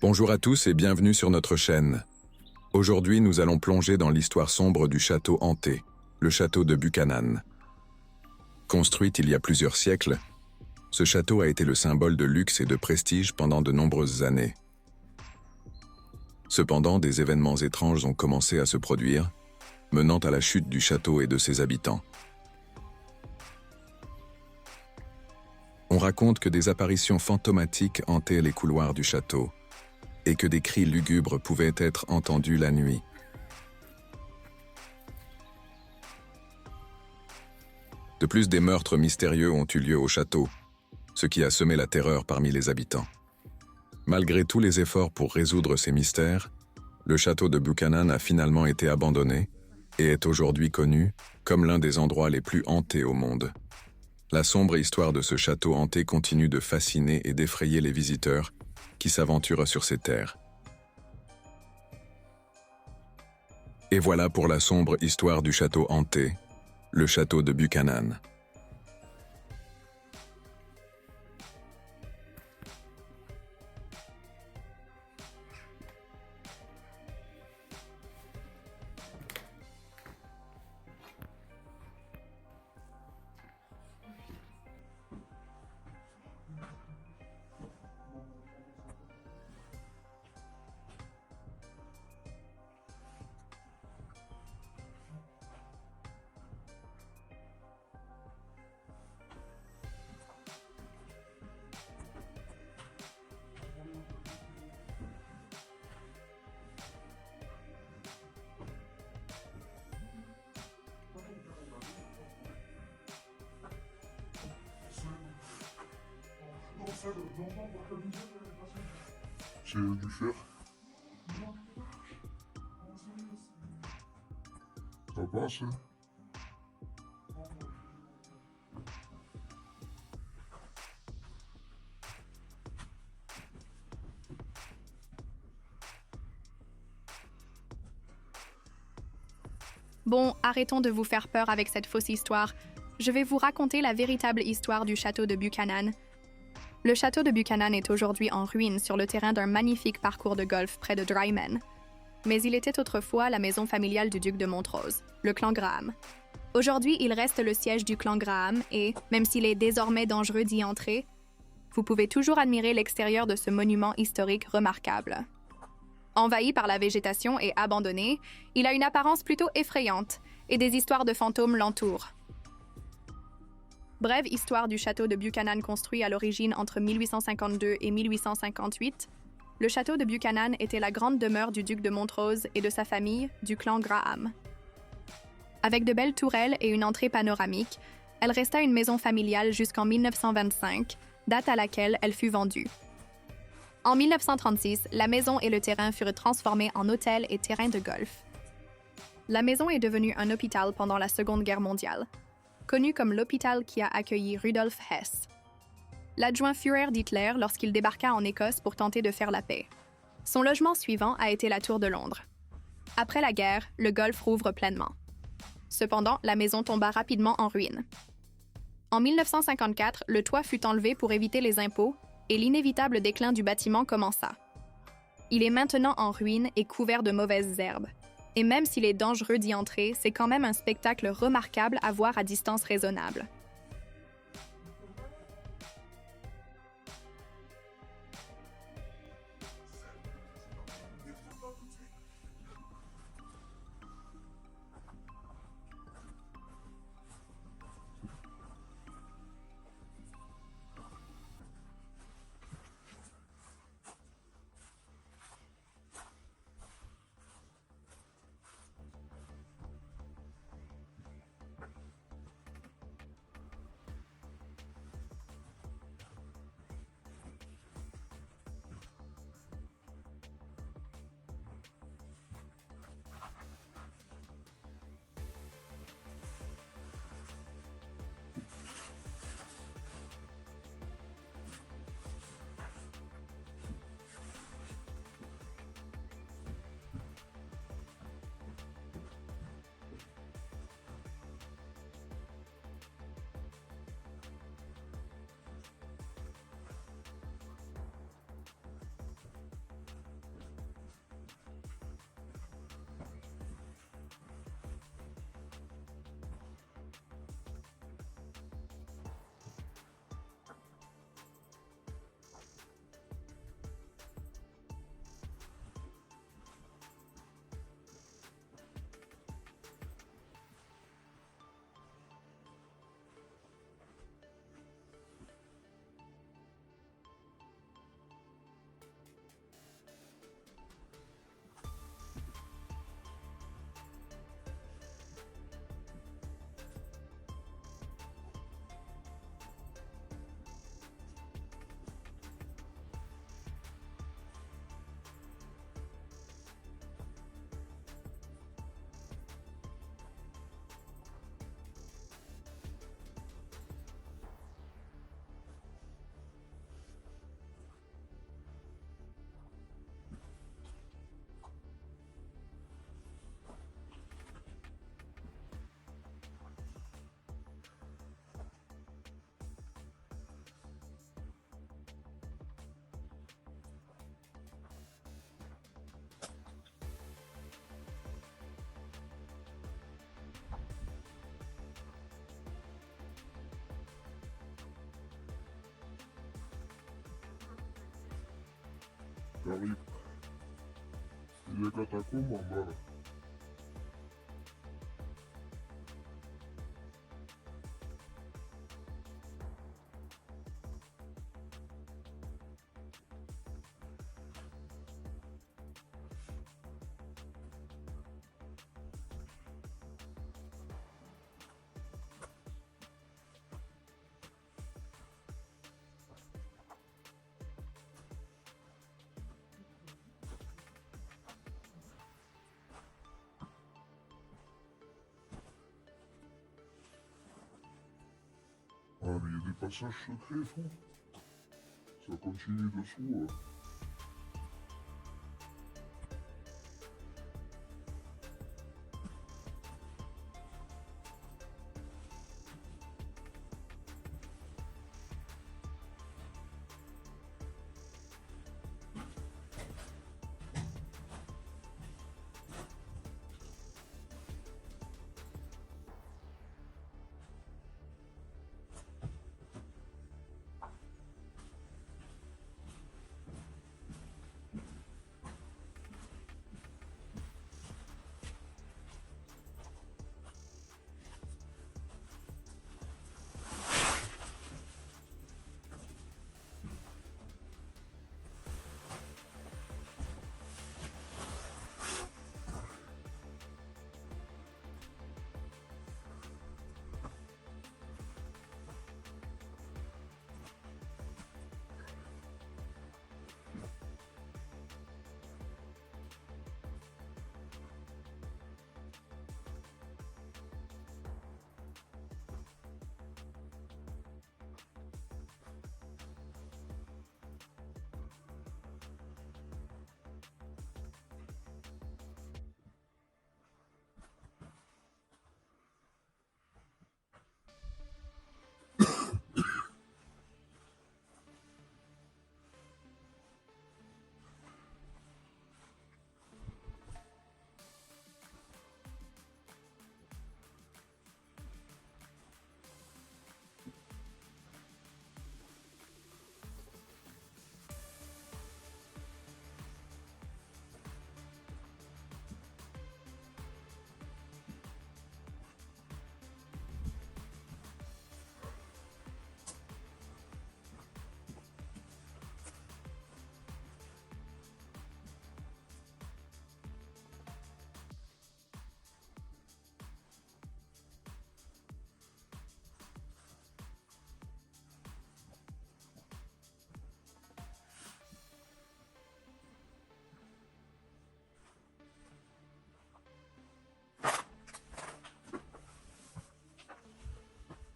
Bonjour à tous et bienvenue sur notre chaîne. Aujourd'hui, nous allons plonger dans l'histoire sombre du château hanté, le château de Buchanan. Construit il y a plusieurs siècles, ce château a été le symbole de luxe et de prestige pendant de nombreuses années. Cependant, des événements étranges ont commencé à se produire, menant à la chute du château et de ses habitants. On raconte que des apparitions fantomatiques hantaient les couloirs du château, et que des cris lugubres pouvaient être entendus la nuit. De plus, des meurtres mystérieux ont eu lieu au château, ce qui a semé la terreur parmi les habitants. Malgré tous les efforts pour résoudre ces mystères, le château de Buchanan a finalement été abandonné et est aujourd'hui connu comme l'un des endroits les plus hantés au monde. La sombre histoire de ce château hanté continue de fasciner et d'effrayer les visiteurs qui s'aventurent sur ces terres. Et voilà pour la sombre histoire du château hanté, le château de Buchanan. C'est du fer. Ça passe, hein? Bon, arrêtons de vous faire peur avec cette fausse histoire. Je vais vous raconter la véritable histoire du château de Buchanan. Le château de Buchanan est aujourd'hui en ruine sur le terrain d'un magnifique parcours de golf près de Drymen. Mais il était autrefois la maison familiale du duc de Montrose, le clan Graham. Aujourd'hui, il reste le siège du clan Graham et, même s'il est désormais dangereux d'y entrer, vous pouvez toujours admirer l'extérieur de ce monument historique remarquable. Envahi par la végétation et abandonné, il a une apparence plutôt effrayante et des histoires de fantômes l'entourent. Brève histoire du château de Buchanan construit à l'origine entre 1852 et 1858, le château de Buchanan était la grande demeure du duc de Montrose et de sa famille, du clan Graham. Avec de belles tourelles et une entrée panoramique, elle resta une maison familiale jusqu'en 1925, date à laquelle elle fut vendue. En 1936, la maison et le terrain furent transformés en hôtel et terrain de golf. La maison est devenue un hôpital pendant la Seconde Guerre mondiale, connu comme l'hôpital qui a accueilli Rudolf Hess, l'adjoint Führer d'Hitler lorsqu'il débarqua en Écosse pour tenter de faire la paix. Son logement suivant a été la Tour de Londres. Après la guerre, le golf rouvre pleinement. Cependant, la maison tomba rapidement en ruine. En 1954, le toit fut enlevé pour éviter les impôts et l'inévitable déclin du bâtiment commença. Il est maintenant en ruine et couvert de mauvaises herbes. Et même s'il est dangereux d'y entrer, c'est quand même un spectacle remarquable à voir à distance raisonnable. J'arrive. Il est catacombes en bas là. Ah mais il y a des passages secrets, fou. Ça continue dessous.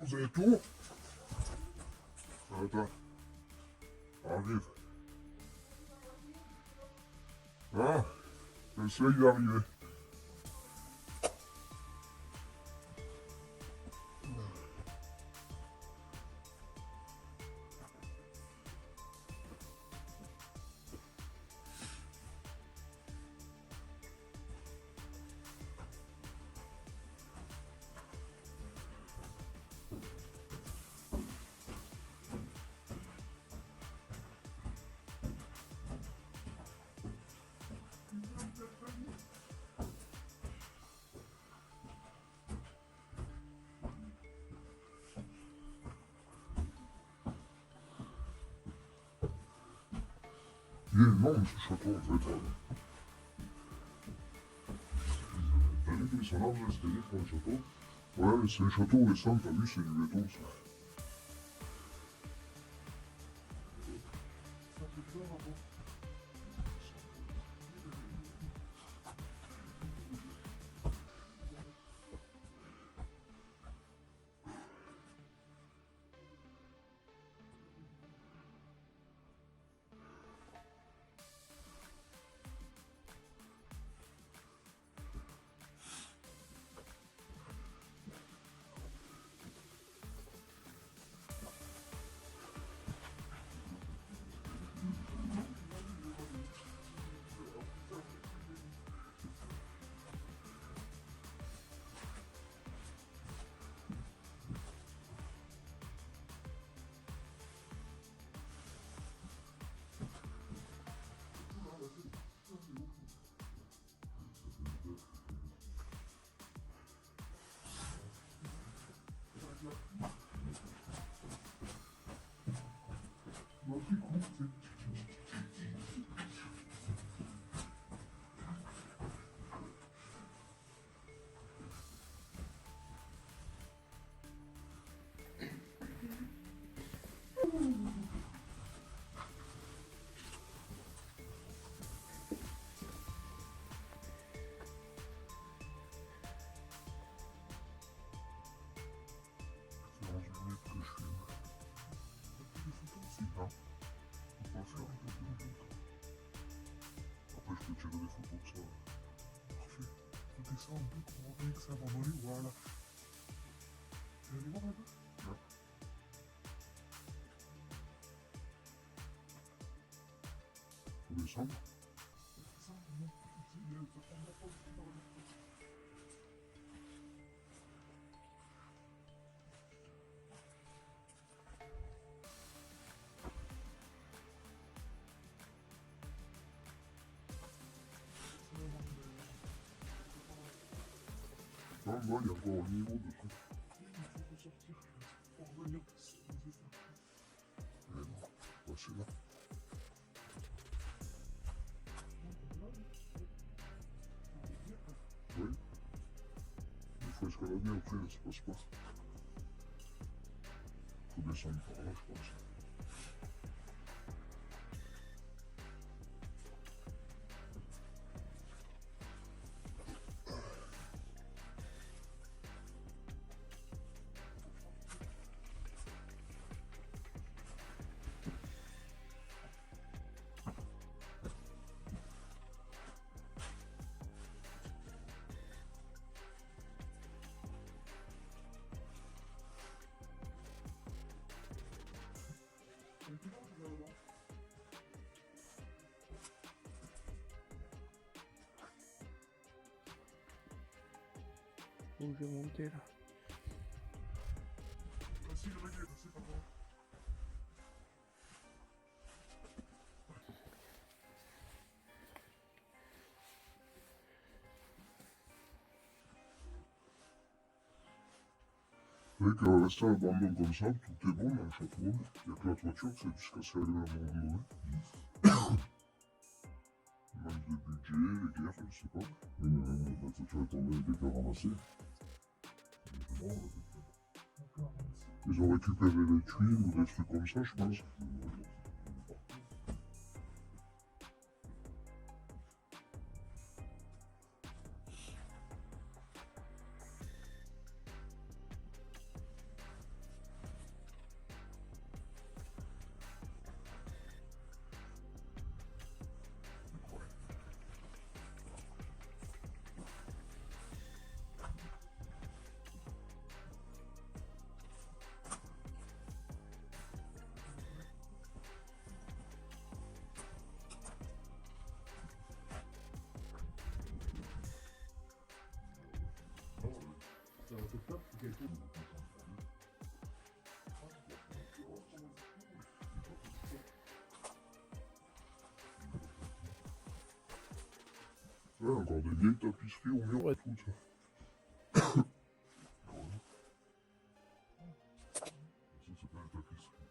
Vous avez tout? Attends. Arrive. Ah, j'essaye d'arriver. Il est énorme ce château en fait. T'as vu qu'ils sont larges les escaliers pour le château? Ouais, c'est un château récent, t'as vu, c'est du béton ça. ça un peu comme on que ça va voler, voilà. Tu vas aller voir là-bas? Là. Faut descendre. Non, là, il y a encore un niveau de truc. Il faut sortir pour revenir. Mais non, c'est là. Oui. Il faut escalader après, là, ça passe pas. Faut descendre par là, je pense. Où je vais monter là. Vas-y, le mec est passé par là. Avec rester à l'abandon comme ça, tout est bon dans le château. Il n'y a que la toiture qui s'est cassée à un moment donné. Manque de budget, les guerres, je sais pas. Oui, mais la toiture est tombée avec des cœurs ramassés. Ils ont récupéré les tuiles ou des trucs comme ça, je pense. Ouais, encore des vieilles tapisseries au mur et tout ça. Ça, c'est pas une tapisserie.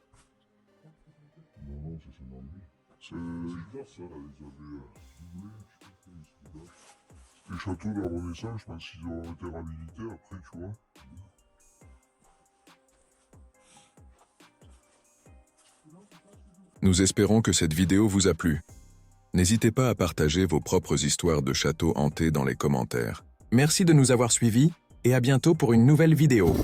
Non, non, ça c'est normal. C'est bizarre ça, là, ils avaient ciblé, je sais pas comment ils se font. C'était les châteaux de la Renaissance, je pense qu'ils ont été réhabilités après, tu vois. Nous espérons que cette vidéo vous a plu. N'hésitez pas à partager vos propres histoires de châteaux hantés dans les commentaires. Merci de nous avoir suivis et à bientôt pour une nouvelle vidéo.